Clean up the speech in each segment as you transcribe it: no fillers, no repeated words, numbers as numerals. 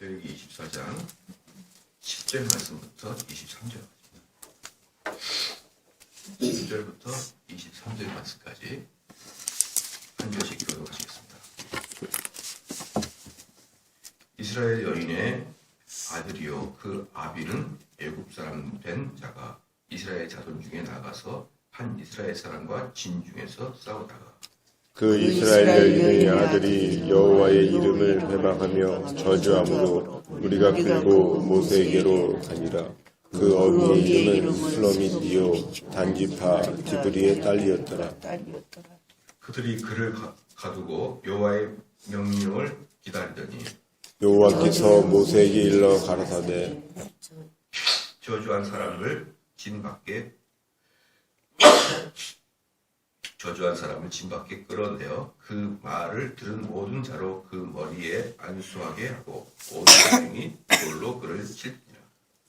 출애굽기 24장 10절 말씀부터 23절까지 10절부터 23절 말씀까지 한 절씩 읽어보시겠습니다. 이스라엘 여인의 아들이요 그 아비는 애굽 사람 된 자가 이스라엘 자손 중에 나가서 한 이스라엘 사람과 진중에서 싸우다가 그 이스라엘 여인의 아들이 여호와의 이름을 회방하며 저주함으로 우리가 끌고 모세에게로 가니라. 그 어미의 이름은 슬로미디요 단지파 디브리의 딸이었더라. 그들이 그를 가두고 여호와의 명령을 기다리더니 여호와께서 모세에게 일러 가라사대 저주한 사람을 진 밖에 끌어내어 그 말을 들은 모든 자로 그 머리에 안수하게 하고 모든 백성이 돌로 그를 칠지니라.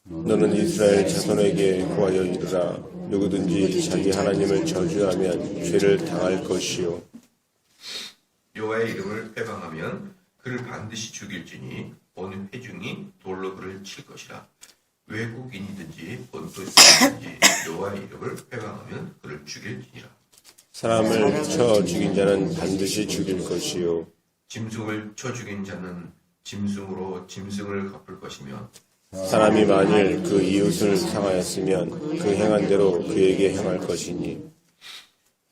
너는 이스라엘 자손에게 구하여 이르라. 누구든지 자기 하나님을 저주하면 죄를 당할 것이요 여호와의 이름을 회방하면 그를 반드시 죽일지니 온 회중이 돌로 그를 칠 것이라. 외국인이든지 본토인이든지 여호와의 이름을 회방하면 그를 죽일지니라. 사람을 쳐 죽인 자는 반드시 죽일 것이요 짐승을 쳐 죽인 자는 짐승으로 짐승을 갚을 것이며 사람이 만일 그 이웃을 상하였으면 그 행한 대로 그에게 행할 것이니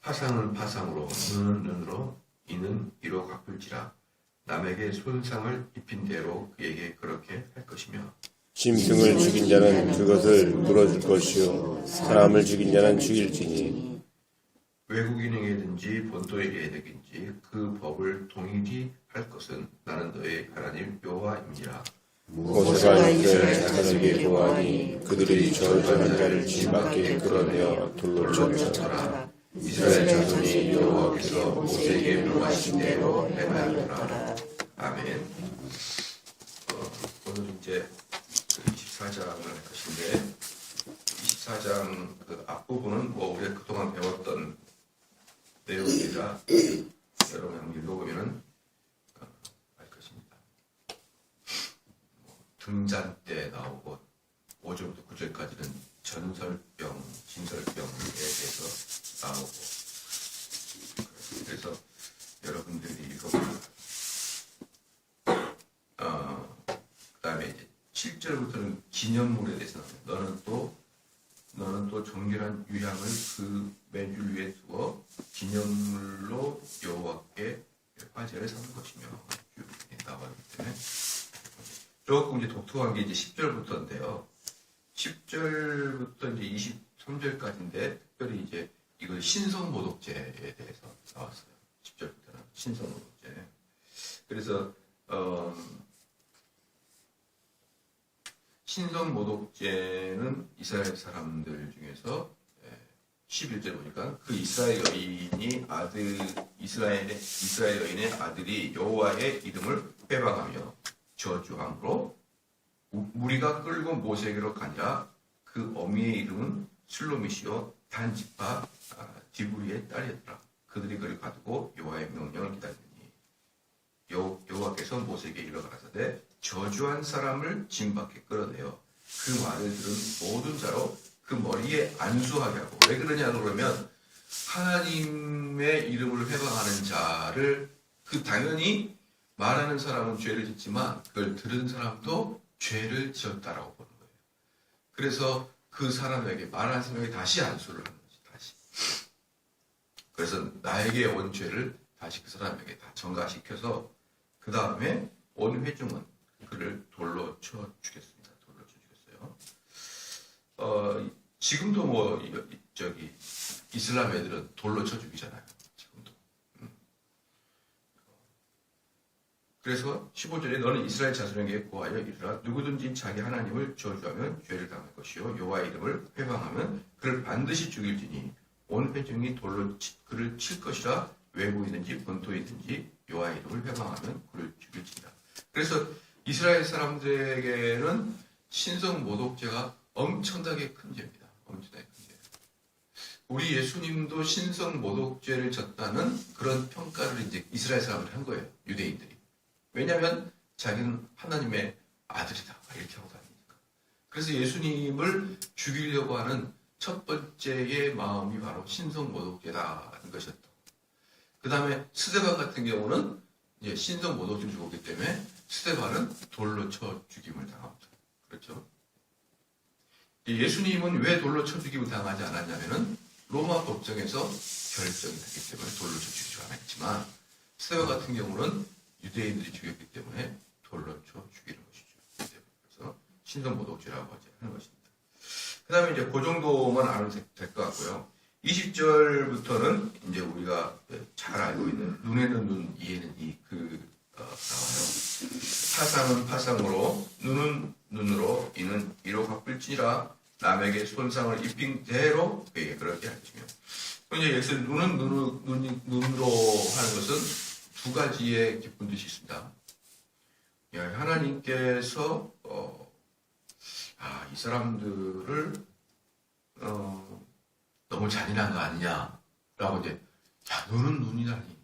파상은 파상으로 눈은 눈으로 이는 이로 갚을지라. 남에게 손상을 입힌 대로 그에게 그렇게 할 것이며 짐승을 죽인 자는 그것을 물어줄 것이요 사람을 죽인 자는 죽일지니 외국인에게든지 본토에게든지 그 법을 동일히 할 것은 나는 너의 하나님 여호와입니다. 모세가 이스라엘 자손에게 고하니 그들이 저주한 자를 진 밖에 끌어내어 돌로 쳤더라. 이스라엘 자손이 여호와께서 모세에게 명하신 대로 행하였더라. 아멘. 오늘 이제 24장을 할 것인데 24장 그 앞부분은 뭐 우리가 그동안 배웠던 내용이라 여러분 한번 읽어보면은 알 것입니다. 등잔 때 나오고 5절부터 9절까지는 전설병, 진설병에 대해서 나오고 그래서 여러분들이 읽어보면 그 다음에 이제 7절부터는 기념물에 대해서 나옵니다. 너는 또 정결한 유향을 그 맨줄 위에 두어 기념물로 여호와께 화제를 삼는 것이며 이렇게 나와있기 때문에 조금 이제 독특한 게 이제 10절부터인데요. 10절부터 이제 23절까지인데 특별히 이제 이걸 신성모독죄에 대해서 나왔어요. 10절부터는 신성모독죄. 그래서 신성모독죄는 이스라엘 사람들 중에서 11절 보니까 그 이스라엘 여인의 아들이 여호와의 이름을 회방하며 저주함으로 무리가 끌고 모세에게로 가니라. 그 어미의 이름은 슬로미시요 단지파 디브리의 딸이었더라. 그들이 그를 가두고 여호와의 명령을 기다리니 여호와께서 모세에게 이르러 가라사대 저주한 사람을 진 밖에 끌어내어 그 말을 들은 모든 자로 그 머리에 안수하게 하고. 왜 그러냐 그러면 하나님의 이름을 회방하는 자를 당연히 말하는 사람은 죄를 짓지만 그걸 들은 사람도 죄를 지었다라고 보는 거예요. 그래서 그 사람에게 말하는 사람에게 다시 안수를 하는 거지. 다시. 그래서 나에게 온 죄를 다시 그 사람에게 다 전가시켜서 그 다음에 온 회중은 그를 돌로 쳐 죽였습니다. 돌로 쳐 죽였어요. 지금도 뭐 이슬람 애들은 돌로 쳐 죽이잖아요. 지금도. 그래서 15절에 너는 이스라엘 자손에게 고하여 이르라. 누구든지 자기 하나님을 저주하면 죄를 당할 것이요 여호와의 이름을 회방하면 그를 반드시 죽일지니 온 회중이 돌로 그를 칠 것이라. 외국이든지 본토이든지 여호와의 이름을 회방하면 그를 죽일지니라. 그래서 이스라엘 사람들에게는 신성 모독죄가 엄청나게 큰 죄입니다. 엄청나게 큰 죄. 우리 예수님도 신성 모독죄를 졌다는 그런 평가를 이제 이스라엘 사람들이 한 거예요. 유대인들이. 왜냐하면 자기는 하나님의 아들이다. 이렇게 하고 다니니까. 그래서 예수님을 죽이려고 하는 첫 번째의 마음이 바로 신성모독죄라는 것이었다. 그 다음에 스데반 같은 경우는 이제 신성모독죄를 죽었기 때문에 스데반은 돌로 쳐 죽임을 당합니다. 그렇죠? 예수님은 왜 돌로 쳐 죽임을 당하지 않았냐면은 로마 법정에서 결정이 됐기 때문에 돌로 쳐 죽이지 않았지만 스데반 같은 경우는 유대인들이 죽였기 때문에 돌로 쳐 죽이는 것이죠. 그래서 신성모독죄라고 하는 것입니다. 그 다음에 이제 그 정도만 알면 될 것 같고요. 20절부터는 이제 우리가 잘 알고 있는 눈에는 눈, 이에는 이 나와요. 파상은 파상으로, 눈은 눈으로, 이는 이로 갚을지니라 남에게 손상을 입힌 대로 그에게 그렇게 할지며. 이제 여기서 눈은 눈으로 하는 것은 두 가지의 깊은 뜻이 있습니다. 하나님께서 이 사람들을 너무 잔인한 거 아니냐라고 이제 눈은 눈이라니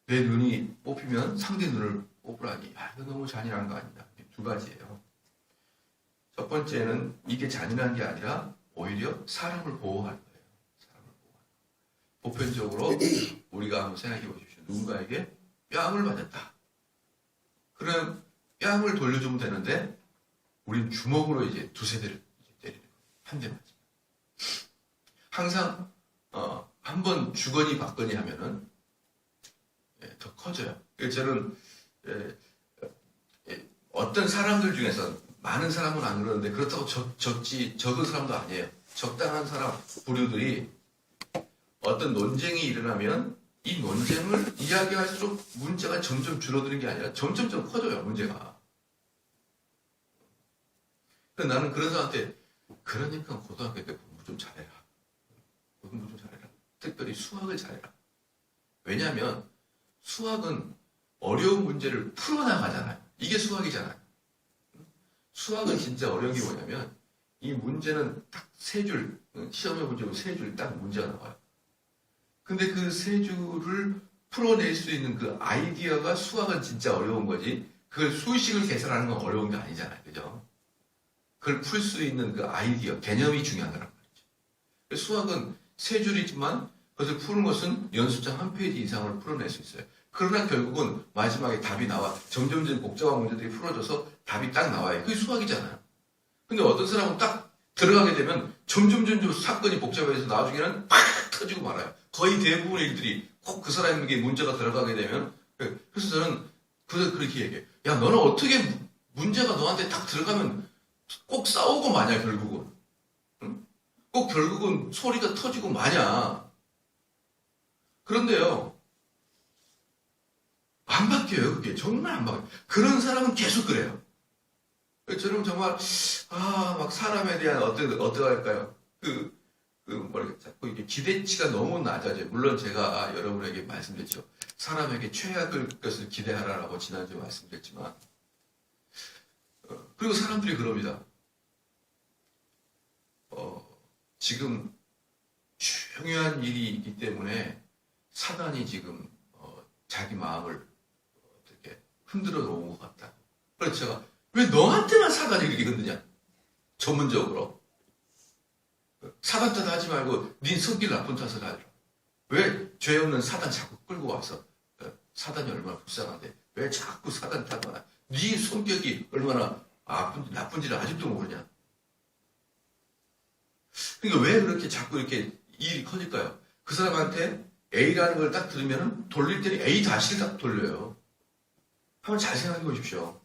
내 눈이 뽑히면 상대 눈을 뽑으라니 이거 너무 잔인한 거 아니냐. 두 가지예요. 첫 번째는 이게 잔인한 게 아니라 오히려 사람을 보호하는 거예요. 사람을 보호하는. 보편적으로 우리가 한번 생각해 보십시오. 누군가에게 뺨을 맞았다. 그럼 뺨을 돌려주면 되는데 우린 주먹으로 이제 두세 대를 때리는 거예요. 한 대 맞으면. 항상 한 번 주거니 받거니 하면은 더 커져요. 그래서 저는 어떤 사람들 중에서 많은 사람은 안 그러는데 그렇다고 적은 사람도 아니에요. 적당한 사람 부류들이 어떤 논쟁이 일어나면 이 논쟁을 이야기할수록 문제가 점점 줄어드는 게 아니라 점점점 커져요. 문제가. 그래서 나는 그런 사람한테 그러니까 고등학교 때 공부 좀 잘해라. 공부 좀 잘해라. 특별히 수학을 잘해라. 왜냐하면 수학은 어려운 문제를 풀어나가잖아요. 이게 수학이잖아요. 수학은 진짜 어려운 게 뭐냐면 이 문제는 딱 세 줄, 시험의 문제로 세 줄 딱 문제가 나와요. 근데 그 세 줄을 풀어낼 수 있는 그 아이디어가 수학은 진짜 어려운 거지 그걸 수식을 계산하는 건 어려운 게 아니잖아요. 그죠? 그걸 풀 수 있는 그 아이디어, 개념이 중요한 거란 말이죠. 수학은 세 줄이지만 그것을 푸는 것은 연습장 한 페이지 이상을 풀어낼 수 있어요. 그러나 결국은 마지막에 답이 나와. 점점 복잡한 문제들이 풀어져서 답이 딱 나와요. 그게 수학이잖아요. 근데 어떤 사람은 딱 들어가게 되면 점점 사건이 복잡해져서 나중에는 팍 터지고 말아요. 거의 대부분의 일들이 꼭 그 사람에게 문제가 들어가게 되면 그래서 저는 그렇게 얘기해요. 야 너는 어떻게 문제가 너한테 딱 들어가면 꼭 싸우고 마냐 결국은. 응? 꼭 결국은 소리가 터지고 마냐. 그런데요. 안 바뀌어요, 그게. 정말 안 바뀌어요. 그런 사람은 계속 그래요. 저는 정말, 막 사람에 대한 어떡할까요? 자꾸 이게 기대치가 너무 낮아져요. 물론 제가 여러분에게 말씀드렸죠. 사람에게 최악의 것을 기대하라라고 지난주에 말씀드렸지만, 그리고 사람들이 그럽니다. 지금 중요한 일이 있기 때문에 사단이 지금 자기 마음을 어떻게 흔들어 놓은 것 같다. 그래서 제가 왜 너한테만 사단이 이렇게 흔드냐? 전문적으로. 사단 탓 하지 말고 네 성질 나쁜 탓을 하라. 왜 죄 없는 사단 자꾸 끌고 와서 사단이 얼마나 불쌍한데 왜 자꾸 사단 탓만 하냐? 네 성격이 얼마나 나쁜지를 아직도 모르냐? 그러니까 왜 그렇게 자꾸 이렇게 일이 커질까요? 그 사람한테 A라는 걸 딱 들으면 돌릴 때는 A 다시를 딱 돌려요. 한번 잘 생각해 보십시오.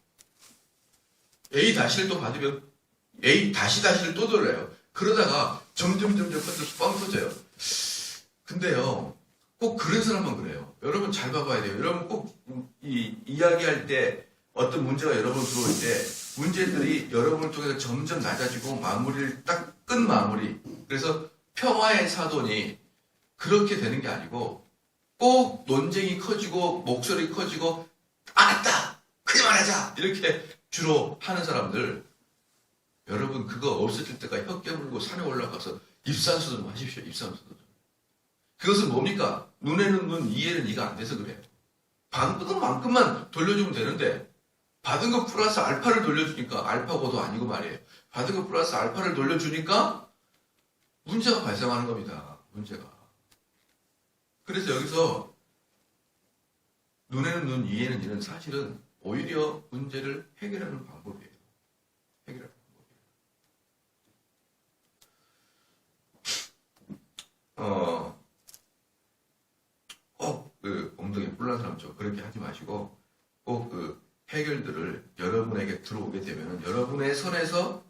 A 다시를 또 받으면 A 다시를 또 돌려요. 그러다가 점점 커져서 뻥 터져요. 근데요, 꼭 그런 사람만 그래요. 여러분 잘 봐봐야 돼요. 여러분 꼭 이야기할 때 어떤 문제가 여러분 들어올 때 문제들이 여러분을 통해서 점점 낮아지고 마무리를 딱 끝 마무리. 그래서 평화의 사돈이 그렇게 되는 게 아니고 꼭 논쟁이 커지고 목소리 커지고 알았다 그만하자 이렇게 주로 하는 사람들 여러분 그거 없어질 때까지 혀 깨물고 산에 올라가서 입산수 좀 하십시오. 입산수 좀. 그것은 뭡니까? 눈에는 눈, 이에는 이가 안 돼서 그래요. 방금만큼만 돌려주면 되는데 받은 거 플러스 알파를 돌려주니까 알파고도 아니고 말이에요. 받은 거 플러스 알파를 돌려주니까 문제가 발생하는 겁니다. 문제가. 그래서 여기서 눈에는 눈, 이에는 이는 사실은 오히려 문제를 해결하는 방법이에요. 해결하는 방법이에요. 꼭 그 엉덩이 뿔난 사람 좀 그렇게 하지 마시고 꼭 그 해결들을 여러분에게 들어오게 되면 여러분의 선에서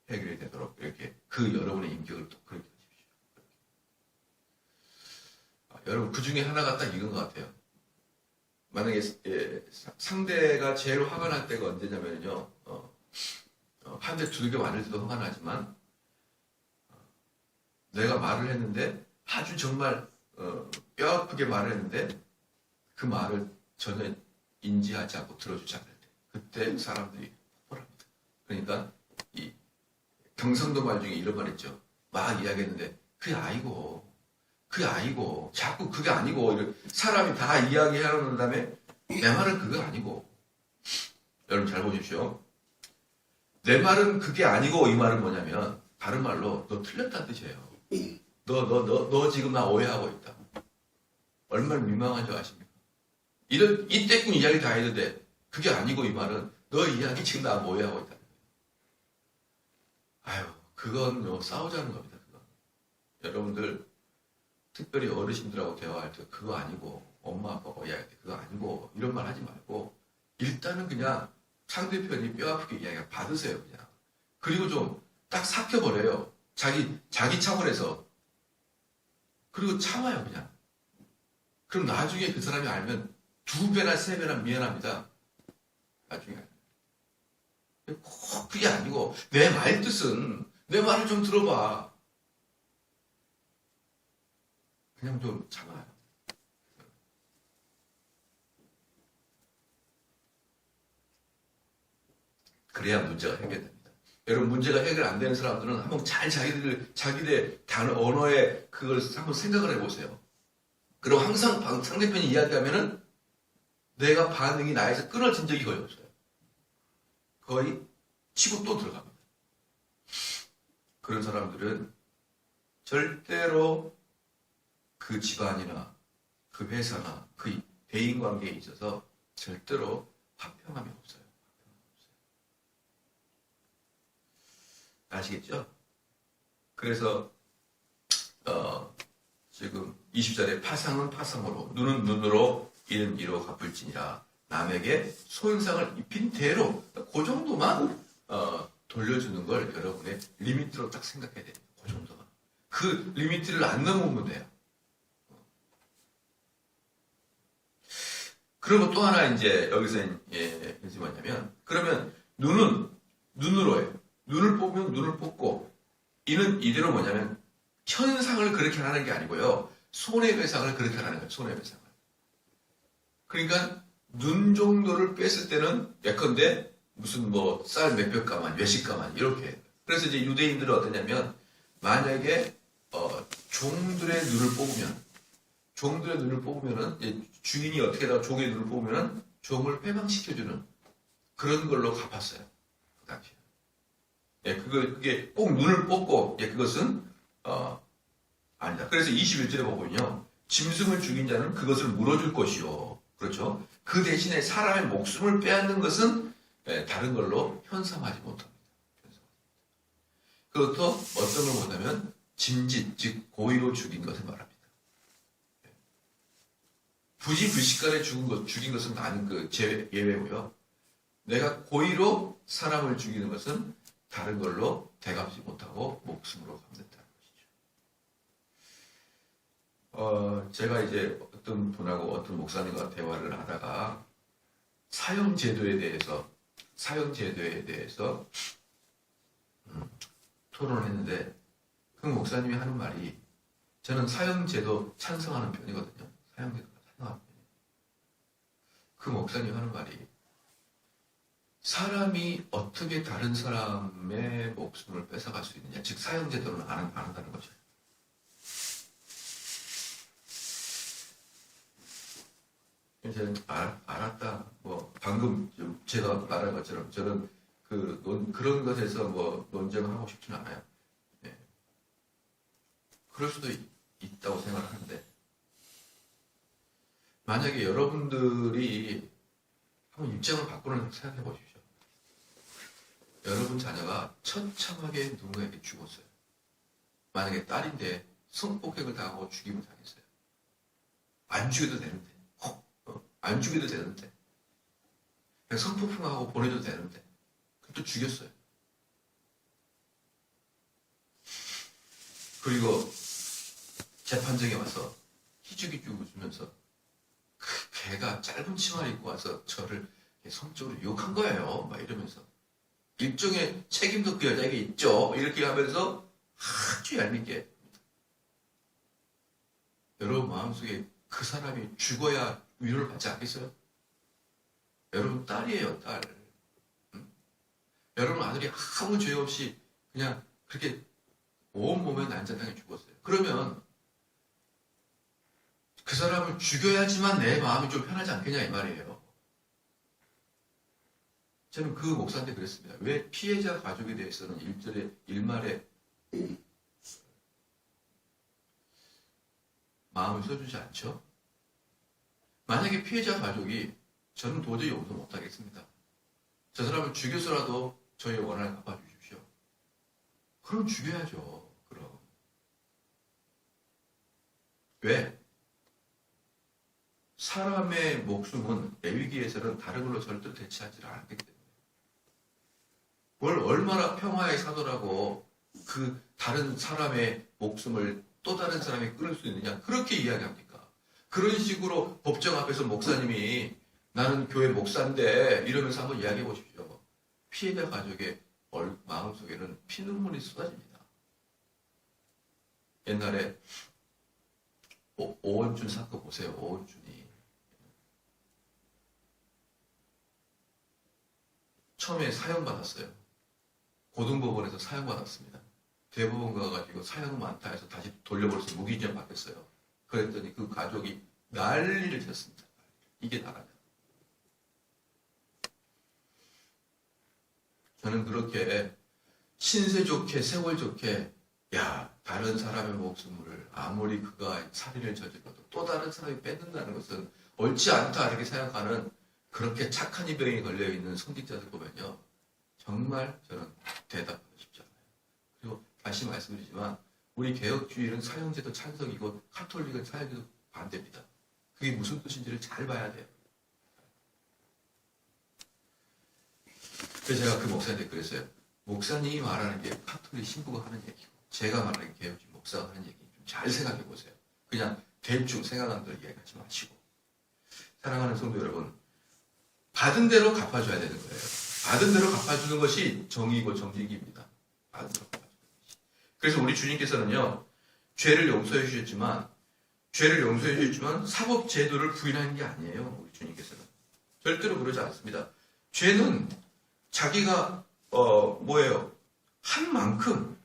해결이 되도록 이렇게 그 여러분의 인격을 또 그렇게 하십시오. 여러분 그 중에 하나가 딱 이건 것 같아요. 만약에 상대가 제일 화가 날 때가 언제냐면요. 한 대 두들겨 맞을 때도 화가 나지만 내가 말을 했는데 아주 정말 뼈 아프게 말을 했는데 그 말을 전혀 인지하지 않고 들어주지 않을 때 그때 사람들이 폭발합니다. 그러니까 이 경상도 말 중에 이런 말 있죠. 막 이야기했는데 그게 아니고 자꾸 그게 아니고 사람이 다 이야기하는 다음에 내 말은 그거 아니고 여러분 잘 보십시오. 내 말은 그게 아니고 이 말은 뭐냐면 다른 말로 너 틀렸다는 뜻이에요. 너 지금 나 오해하고 있다. 얼마나 민망한 줄 아십니까? 이때뿐 이야기 다 했는데 그게 아니고 이 말은 너 이야기 지금 나 오해하고 있다. 아유 그건 싸우자는 겁니다. 그건. 여러분들 특별히 어르신들하고 대화할 때 그거 아니고 엄마 아빠가 이야기할 때 그거 아니고 이런 말 하지 말고 일단은 그냥 상대편이 뼈 아프게 이야기 받으세요 그냥. 그리고 좀 딱 삭혀버려요. 자기 차원에서. 그리고 참아요 그냥. 그럼 나중에 그 사람이 알면 2배나 3배나 미안합니다. 나중에 꼭 그게 아니고 내 말 뜻은 내 말을 좀 들어봐. 그냥 좀 참아요. 그래야 문제가 해결됩니다. 여러분 문제가 해결 안 되는 사람들은 한번 잘 자기들 언어에 그걸 한번 생각을 해보세요. 그리고 항상 상대편이 이야기하면은 내가 반응이 나에서 끊어진 적이 거의 없어요. 거의 치고 또 들어갑니다. 그런 사람들은 절대로 그 집안이나 그 회사나 그 대인관계에 있어서 절대로 화평함이 없어요. 아시겠죠? 그래서 지금 20절에 파상은 파상으로 눈은 눈으로 이는 이로 갚을지니라 남에게 손상을 입힌 대로 그 정도만 돌려주는 걸 여러분의 리미트로 딱 생각해야 돼요. 그 정도만. 그 리미트를 안 넘으면 돼요. 그리고 또 하나 이제 여기서 무슨 뭐냐면 그러면 눈은 눈으로 해요. 눈을 뽑으면 눈을 뽑고 이는 이대로 뭐냐면 현상을 그렇게 하는 게 아니고요. 손해배상을 그렇게 하는 거예요. 손해배상을. 그러니까 눈 정도를 뺐을 때는 예컨대 무슨 뭐 쌀 몇백 가만 몇십 가만 이렇게. 그래서 이제 유대인들은 어떠냐면 만약에 종들의 눈을 뽑으면은 이제 주인이 어떻게다가 종의 눈을 뽑으면은 종을 회방시켜주는 그런 걸로 갚았어요. 그 당시에. 예, 그게 꼭 눈을 뽑고, 예, 그것은, 아니다. 그래서 21절에 보면요. 짐승을 죽인 자는 그것을 물어줄 것이요. 그렇죠? 그 대신에 사람의 목숨을 빼앗는 것은, 예, 다른 걸로 현상하지 못합니다. 그것도 어떤 걸 못하면, 짐짓, 즉, 고의로 죽인 것을 말합니다. 예. 부지불식간에 죽인 것은 나는 예외고요. 내가 고의로 사람을 죽이는 것은 다른 걸로 대갚지 못하고 목숨으로 갚는다는 것이죠. 제가 이제 어떤 분하고 어떤 목사님과 대화를 하다가 사형제도에 대해서 토론을 했는데 그 목사님이 하는 말이 저는 사형제도 찬성하는 편이거든요. 사형제도 찬성하는 편이에요. 그 목사님이 하는 말이 사람이 어떻게 다른 사람의 목숨을 뺏어갈 수 있느냐. 즉 사형제도는 안 한다는 거죠. 저는 알았다. 뭐 방금 제가 말한 것처럼 저는 그런 것에서 뭐 논쟁을 하고 싶지는 않아요. 예. 그럴 수도 있다고 생각하는데 만약에 여러분들이 한번 입장을 바꾸는 생각해 보십시오. 여러분 자녀가 처참하게 누군가에게 죽었어요. 만약에 딸인데 성폭행을 당하고 죽임을 당했어요. 안 죽여도 되는데, 안 죽여도 되는데, 그냥 성폭행하고 보내도 되는데, 또 죽였어요. 그리고 재판정에 와서 희죽희죽 웃으면서 그 개가 짧은 치마를 입고 와서 저를 성적으로 유혹한 거예요. 막 이러면서 일종의 책임도 그 여자에게 있죠. 이렇게 하면서 아주 얄밉게 여러분 마음속에 그 사람이 죽어야 위로를 받지 않겠어요? 여러분 딸이에요, 딸. 응? 여러분 아들이 아무 죄 없이 그냥 그렇게 온몸에 난장당해 죽었어요. 그러면 그 사람을 죽여야지만 내 마음이 좀 편하지 않겠냐 이 말이에요. 저는 그 목사한테 그랬습니다. 왜 피해자 가족에 대해서는 일말에 마음을 써주지 않죠? 만약에 피해자 가족이 저는 도저히 용서 못하겠습니다. 저 사람을 죽여서라도 저희 원한을 갚아주십시오. 그럼 죽여야죠. 그럼. 왜? 사람의 목숨은 레위기에서는 다른 걸로 절대로 대체하지 않기 때문에. 뭘 얼마나 평화의 사도라고 그 다른 사람의 목숨을 또 다른 사람이 끊을 수 있느냐 그렇게 이야기합니까? 그런 식으로 법정 앞에서 목사님이 나는 교회 목사인데 이러면서 한번 이야기해 보십시오. 피해자 가족의 마음속에는 피눈물이 쏟아집니다. 옛날에 오원준 사건 보세요. 오원준이 처음에 사형받았어요. 고등법원에서 사형받았습니다. 대법원 가가지고 사형 많다 해서 다시 돌려버려서 무기징역 받겠어요. 그랬더니 그 가족이 난리를 쳤습니다. 이게 나라냐. 저는 그렇게 신세 좋게 세월 좋게 다른 사람의 목숨을 아무리 그가 살인을 저질러도 또 다른 사람이 뺏는다는 것은 옳지 않다 이렇게 생각하는 그렇게 착한 이병이 걸려있는 성직자들 보면요. 정말 저는 대답하고 싶지 않아요. 그리고 다시 말씀드리지만 우리 개혁주의는 사형제도 찬성이고 카톨릭은 사형제도 반대입니다. 그게 무슨 뜻인지를 잘 봐야 돼요. 그래서 제가 그 목사한테 그랬어요. 목사님이 말하는 게 카톨릭 신부가 하는 얘기고 제가 말하는 게 개혁주의 목사가 하는 얘기 좀 잘 생각해 보세요. 그냥 대충 생각하는 대로 이야기하지 마시고. 사랑하는 성도 여러분, 받은 대로 갚아줘야 되는 거예요. 받은 대로 갚아주는 것이 정의이고 정직입니다. 받은 대로 갚아주는 것이. 그래서 우리 주님께서는요, 죄를 용서해 주셨지만 사법 제도를 부인하는 게 아니에요. 우리 주님께서는 절대로 그러지 않습니다. 죄는 자기가 한 만큼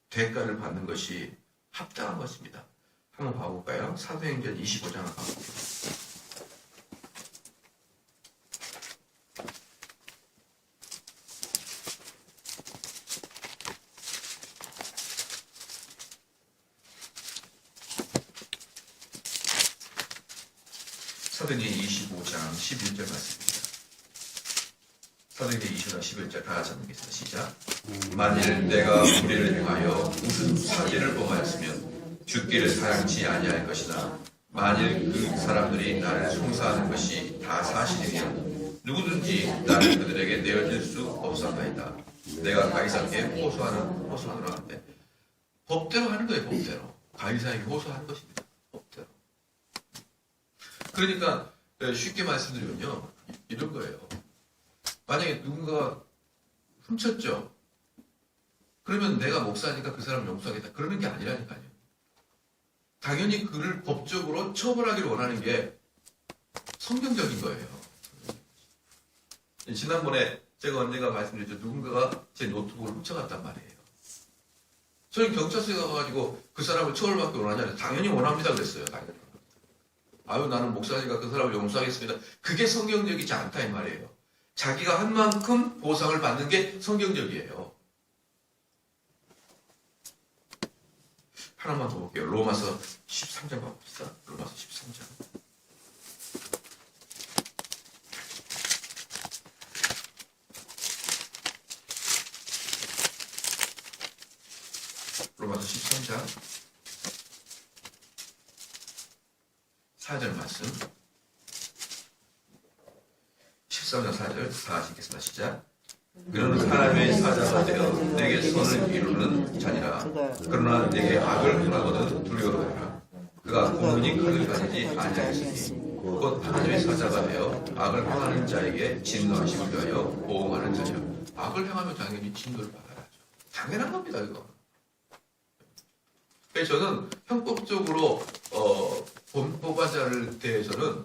대가를 받는 것이 합당한 것입니다. 한번 봐볼까요? 사도행전 25장을 봐볼게요. 사도행전 25장 11절 말씀입니다. 사도행전 25장 11절 다 같이 읽겠습니다. 시작. 만일 내가 우리를 향하여 무슨 사기를 범하였으면 죽기를 사양치 아니할 것이나 만일 그 사람들이 나를 송사하는 것이 다 사실이면 누구든지 나를 그들에게 내어줄 수 없사옵나이다. 내가 가이사에게 호소하노라 하는데 법대로 하는 거예요. 법대로. 가이사에게 호소하는 것입니다. 법대로. 그러니까 쉽게 말씀드리면요. 이런 거예요. 만약에 누군가 훔쳤죠. 그러면 내가 목사니까 그 사람을 용서하겠다. 그러는 게 아니라니까요. 당연히 그를 법적으로 처벌하기를 원하는 게 성경적인 거예요. 지난번에 제가 언젠가 말씀드렸죠. 누군가가 제 노트북을 훔쳐갔단 말이에요. 저는 경찰서에 가가지고 그 사람을 처벌받기 원하지 않아요. 당연히 원합니다 그랬어요. 당연히. 아유 나는 목사니까 그 사람을 용서하겠습니다. 그게 성경적이지 않다 이 말이에요. 자기가 한 만큼 보상을 받는 게 성경적이에요. 하나만 더 볼게요. 로마서 13장 가봅시다. 로마서 13장. 로마서 13장 4절 말씀. 13장 4절 다 읽겠습니다. 시작. 그는 하나님의 사자가 되어 내게 선을 이루는 자니라. 그러나 내게 악을 행하거든 두려워하라. 그가 공문이 칼을 가지지 아니하였으니 곧 하나님의 사자가 되어 악을 행하는 자에게 진노하심을 위하여 보응하는 자니라. 악을 행하면 당연히 진노를 받아야죠. 당연한 겁니다. 이거. 그래서 저는 형법적으로 범법자를 대해서는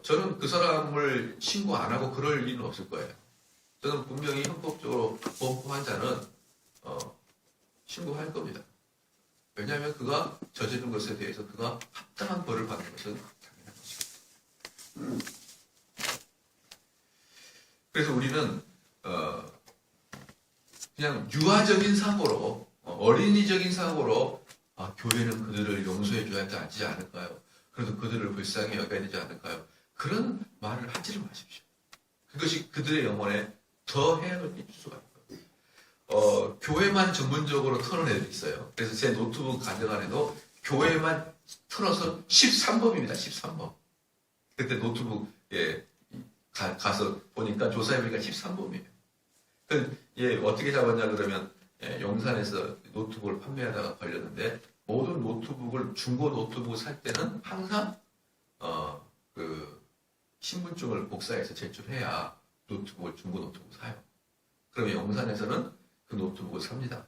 저는 그 사람을 신고 안 하고 그럴 일은 없을 거예요. 저는 분명히 형법적으로 범법한 자는 신고할 겁니다. 왜냐하면 그가 저지른 것에 대해서 그가 합당한 벌을 받는 것은 당연한 것입니다. 그래서 우리는 그냥 유아적인 사고로 어린이적인 사고로 교회는 그들을 용서해 줘야 하지 않을까요? 그래도 그들을 불쌍히 여겨야 되지 않을까요? 그런 말을 하지를 마십시오. 그것이 그들의 영혼에 더 해악을 끼칠 수가 있거든요. 교회만 전문적으로 터는 애들이 있어요. 그래서 제 노트북 가정 안에도 교회만 틀어서 13범입니다. 13범. 그때 노트북에 가서 보니까 조사해보니까 13범이에요. 어떻게 잡았냐 그러면 용산에서 노트북을 판매하다가 걸렸는데 모든 노트북을 중고 노트북을 살 때는 항상 그 신분증을 복사해서 제출해야 노트북을 중고 노트북을 사요. 그러면 용산에서는 그 노트북을 삽니다.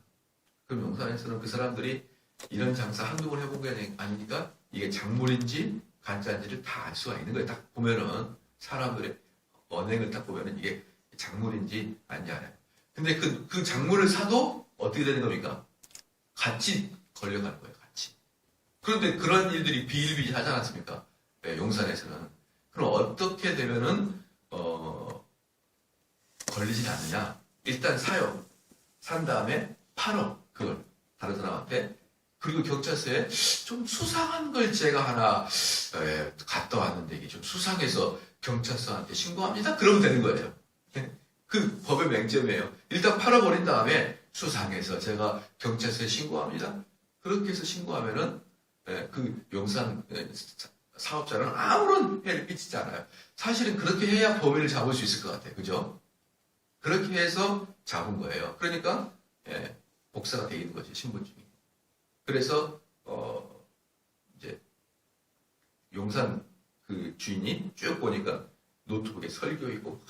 그럼 용산에서는 그 사람들이 이런 장사 한두 번 해본 게 아니니까 이게 작물인지 가짜인지를 다 알 수가 있는 거예요. 딱 보면은 사람들의 언행을 딱 보면은 이게 작물인지 아닌지 알아요. 근데 그 작물을 사도 어떻게 되는 겁니까? 같이 걸려가는 거예요. 같이. 그런데 그런 일들이 비일비재 하지 않았습니까? 네, 용산에서는. 그럼 어떻게 되면은 걸리진 않느냐? 일단 사요. 산 다음에 팔어. 그걸 다른 사람한테. 그리고 경찰서에 좀 수상한 걸 제가 하나 갔다 왔는데 이게 좀 수상해서 경찰서한테 신고합니다. 그러면 되는 거예요. 그 법의 맹점이에요. 일단 팔아버린 다음에 수상해서 제가 경찰서에 신고합니다. 그렇게 해서 신고하면은 그 용산 사업자는 아무런 해를 끼치지 않아요. 사실은 그렇게 해야 범인을 잡을 수 있을 것 같아요. 그죠? 그렇게 해서 잡은 거예요. 그러니까 복사가 돼 있는 거지, 신분증이. 그래서 이제 용산 그 주인이 쭉 보니까 노트북에 설교 있고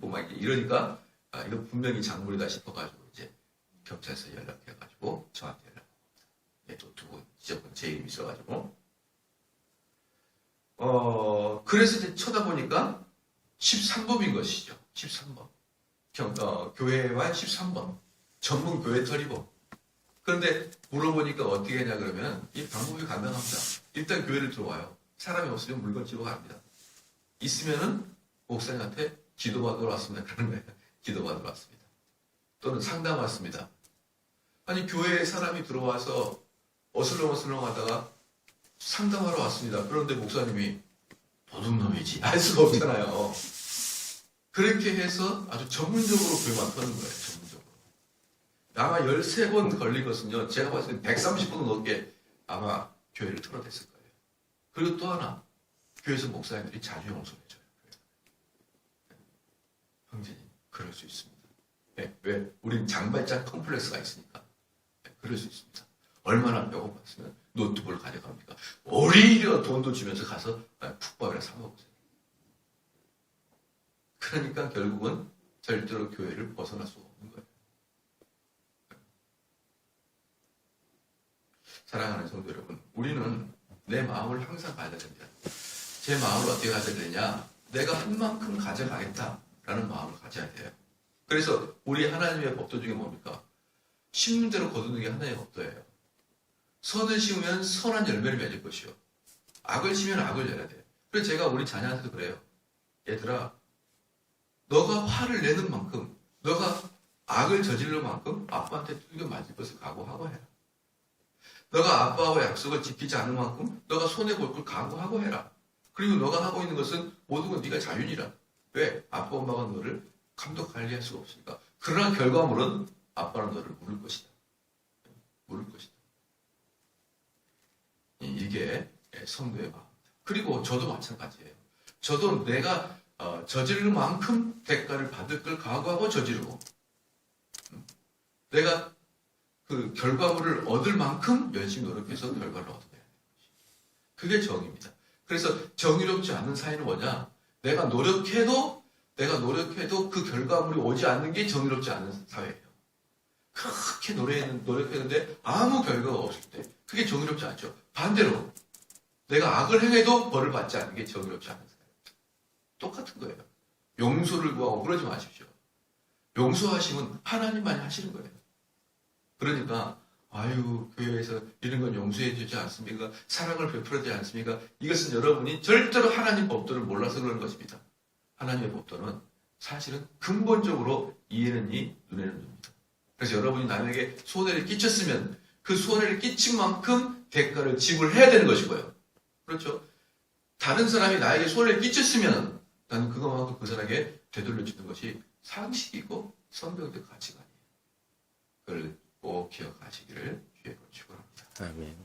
막 이러니까 이거 분명히 작물이다 싶어가지고 이제 경찰서 연락해가지고 저한테 연락. 노트북 지적분 제 이름이 있어가지고 그래서 이제 쳐다보니까 13범인 것이죠. 13범. 교회와 13범. 전문 교회 털이고. 그런데 물어보니까 어떻게 하냐 그러면 이 방법이 간단합니다. 일단 교회를 들어와요. 사람이 없으면 물건 집어 갑니다. 있으면은 목사님한테 기도받으러 왔습니다. 그러는 거예요. 기도받으러 왔습니다. 또는 상담 왔습니다. 아니 교회에 사람이 들어와서 어슬렁어슬렁 하다가 상담하러 왔습니다. 그런데 목사님이 도둑놈이지 알 수가 없잖아요. 그렇게 해서 아주 전문적으로 교회만 터는 거예요. 전문적으로. 아마 13번 걸린 것은요. 제가 봤을 때 130번 넘게 아마 교회를 털어댔을 거예요. 그리고 또 하나 교회에서 목사님들이 자주 용서해줘요. 형제님 그럴 수 있습니다. 왜? 우린 장발장 컴플렉스가 있으니까. 그럴 수 있습니다. 얼마나 배고팠으면 노트북을 가져갑니까? 오히려 돈도 주면서 가서 푹밥이나 사 먹으세요. 그러니까 결국은 절대로 교회를 벗어날 수가 없는 거예요. 사랑하는 성도 여러분, 우리는 내 마음을 항상 가져야 됩니다. 제 마음을 어떻게 가져야 되냐? 내가 한 만큼 가져가겠다라는 마음을 가져야 돼요. 그래서 우리 하나님의 법도 중에 뭡니까? 심는 대로 거두는 게 하나님의 법도예요. 선을 심으면 선한 열매를 맺을 것이요. 악을 지면 악을 내야 돼. 그래서 제가 우리 자녀한테도 그래요. 얘들아, 너가 화를 내는 만큼, 너가 악을 저지를 만큼 아빠한테 두들겨 맞을 것을 각오하고 해라. 너가 아빠와 약속을 지키지 않을 만큼 너가 손해볼 걸 각오하고 해라. 그리고 너가 하고 있는 것은 모든 건 네가 자윤이라. 왜? 아빠 엄마가 너를 감독 관리할 수가 없으니까. 그러나 결과물은 아빠는 너를 물을 것이다. 물을 것이다. 이게 성도의 마음. 그리고 저도 마찬가지예요. 저도 내가 저지를 만큼 대가를 받을 걸 각오하고 저지르고, 내가 그 결과물을 얻을 만큼 열심히 노력해서 결과를 얻어내야 되는 것이. 그게 정의입니다. 그래서 정의롭지 않은 사회는 뭐냐? 내가 노력해도 그 결과물이 오지 않는 게 정의롭지 않은 사회예요. 그렇게 노력했는데 아무 결과가 없을 때 그게 정의롭지 않죠. 반대로 내가 악을 행해도 벌을 받지 않는 게 정의롭지 않은 사회. 똑같은 거예요. 용서를 구하고 그러지 마십시오. 용서하심은 하나님만이 하시는 거예요. 그러니까 아유, 교회에서 이런 건 용서해 주지 않습니까? 사랑을 베풀어 주지 않습니까? 이것은 여러분이 절대로 하나님 법도를 몰라서 그런 것입니다. 하나님의 법도는 사실은 근본적으로 이해는 이, 눈에는 눈입니다. 그래서 여러분이 남에게 손해를 끼쳤으면 그 손해를 끼친 만큼 대가를 지불해야 되는 것이고요. 그렇죠? 다른 사람이 나에게 손해를 끼쳤으면 나는 그것만큼 그 사람에게 되돌려주는 것이 상식이고 성경적 가치가 아니에요. 그걸 꼭 기억하시기를 주의 축원합니다. 아멘.